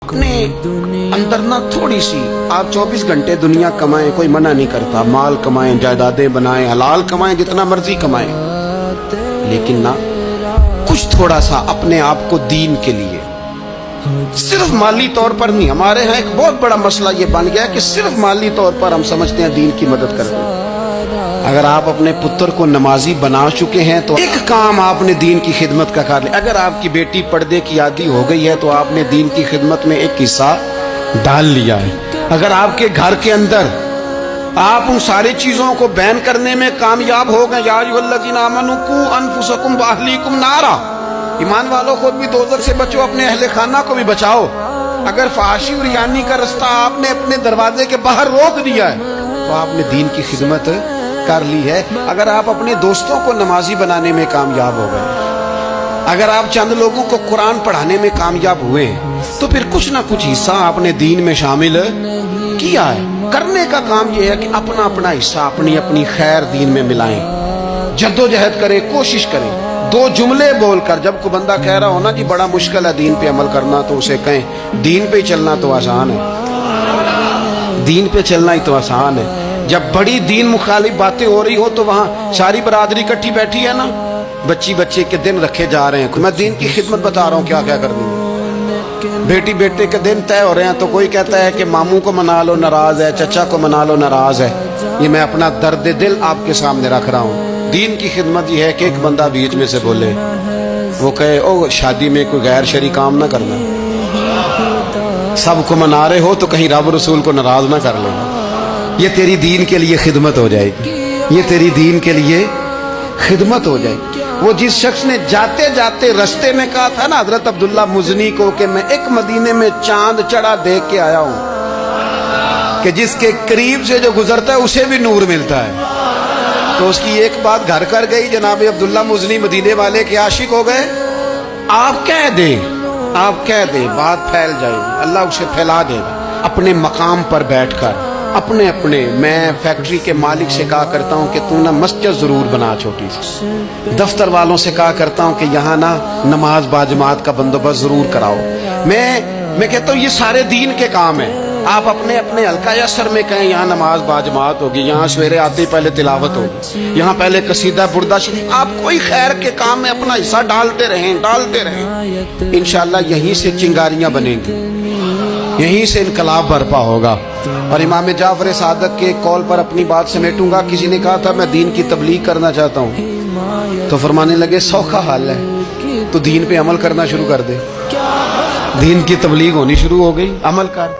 اپنے اندر نہ تھوڑی سی آپ 24 گھنٹے دنیا کمائیں، کوئی منع نہیں کرتا، مال کمائیں، جائیدادیں بنائیں، حلال کمائیں، جتنا مرضی کمائیں، لیکن نہ کچھ تھوڑا سا اپنے آپ کو دین کے لیے، صرف مالی طور پر نہیں۔ ہمارے ہاں ایک بہت بڑا مسئلہ یہ بن گیا کہ صرف مالی طور پر ہم سمجھتے ہیں دین کی مدد کرتے ہیں۔ اگر آپ اپنے پتر کو نمازی بنا چکے ہیں تو ایک کام آپ نے دین کی خدمت کا کر لیا۔ اگر آپ کی بیٹی پردے کی عادی ہو گئی ہے تو آپ نے دین کی خدمت میں ایک حصہ ڈال لیا ہے۔ اگر آپ کے گھر کے اندر آپ ان ساری چیزوں کو بین کرنے میں کامیاب ہو گئے، یا ایھا الذین آمنوا قوا انفسکم واہلیکم نارا، ایمان والوں خود بھی دوزخ سے بچو، اپنے اہل خانہ کو بھی بچاؤ۔ اگر فحاشی اور ریانی کا رستہ آپ نے اپنے دروازے کے باہر روک دیا ہے تو آپ نے دین کی خدمت کر لی ہے۔ اگر آپ اپنے دوستوں کو نمازی بنانے میں کامیاب ہو گئے، اگر آپ چند لوگوں کو قرآن پڑھانے میں کامیاب ہوئے تو پھر کچھ نہ کچھ حصہ آپ نے دین میں شامل کیا ہے۔ کرنے کا کام یہ ہے کہ اپنا اپنا حصہ اپنی اپنی خیر دین میں ملائیں، جدوجہد کریں، کوشش کریں۔ دو جملے بول کر جب کوئی بندہ کہہ رہا ہونا جی بڑا مشکل ہے دین پہ عمل کرنا، تو اسے کہیں دین پہ چلنا تو آسان ہے، دین پہ چلنا ہی تو آسان ہے۔ جب بڑی دین مخالف باتیں ہو رہی ہو تو وہاں ساری برادری کٹھی بیٹھی ہے نا، بچی بچے کے دن رکھے جا رہے ہیں، میں دین کی خدمت بتا رہا ہوں کیا کیا کرنی ہے۔ بیٹی بیٹے کے دن طے ہو رہے ہیں تو کوئی کہتا ہے کہ ماموں کو منا لو ناراض ہے، چچا کو منا لو ناراض ہے۔ یہ میں اپنا درد دل آپ کے سامنے رکھ رہا ہوں۔ دین کی خدمت یہ ہے کہ ایک بندہ بیچ میں سے بولے، وہ کہے او شادی میں کوئی غیر شرعی کام نہ کرنا، سب کو منا رہے ہو تو کہیں رب رسول کو ناراض نہ کر لینا۔ یہ تیری دین کے لیے خدمت ہو جائے گی، یہ تیری دین کے لیے خدمت ہو جائے گی۔ وہ جس شخص نے جاتے جاتے رستے میں کہا تھا نا حضرت عبداللہ مزنی کو کہ میں ایک مدینے میں چاند چڑھا دیکھ کے آیا ہوں کہ جس کے قریب سے جو گزرتا ہے اسے بھی نور ملتا ہے، تو اس کی ایک بات گھر کر گئی، جناب عبداللہ مزنی مدینے والے کے عاشق ہو گئے۔ آپ کہہ دیں، آپ کہہ دیں، بات پھیل جائے گی، اللہ اسے پھیلا دے گا۔ اپنے مقام پر بیٹھ کر اپنے میں فیکٹری کے مالک سے کہا کرتا ہوں کہ تو نہ مسجد ضرور بنا چھوٹی سی، دفتر والوں سے کہا کرتا ہوں کہ یہاں نہ نماز باجماعت کا بندوبست ضرور کراؤ۔ میں کہتا ہوں یہ سارے دین کے کام ہیں۔ آپ اپنے حلقہ یا سر میں کہیں یہاں نماز باجماعت ہوگی، یہاں سویرے آتے ہی پہلے تلاوت ہوگی، یہاں پہلے قصیدہ بردہ شریف، آپ کوئی خیر کے کام میں اپنا حصہ ڈالتے رہیں انشاءاللہ یہیں سے چنگاریاں بنیں گی، یہیں سے انقلاب برپا ہوگا۔ اور امام جعفر صادق کے قول پر اپنی بات سمیٹوں گا۔ کسی نے کہا تھا میں دین کی تبلیغ کرنا چاہتا ہوں، تو فرمانے لگے سوکھا حال ہے، تو دین پہ عمل کرنا شروع کر دے۔ دین کی تبلیغ ہونی شروع ہو گئی، عمل کر۔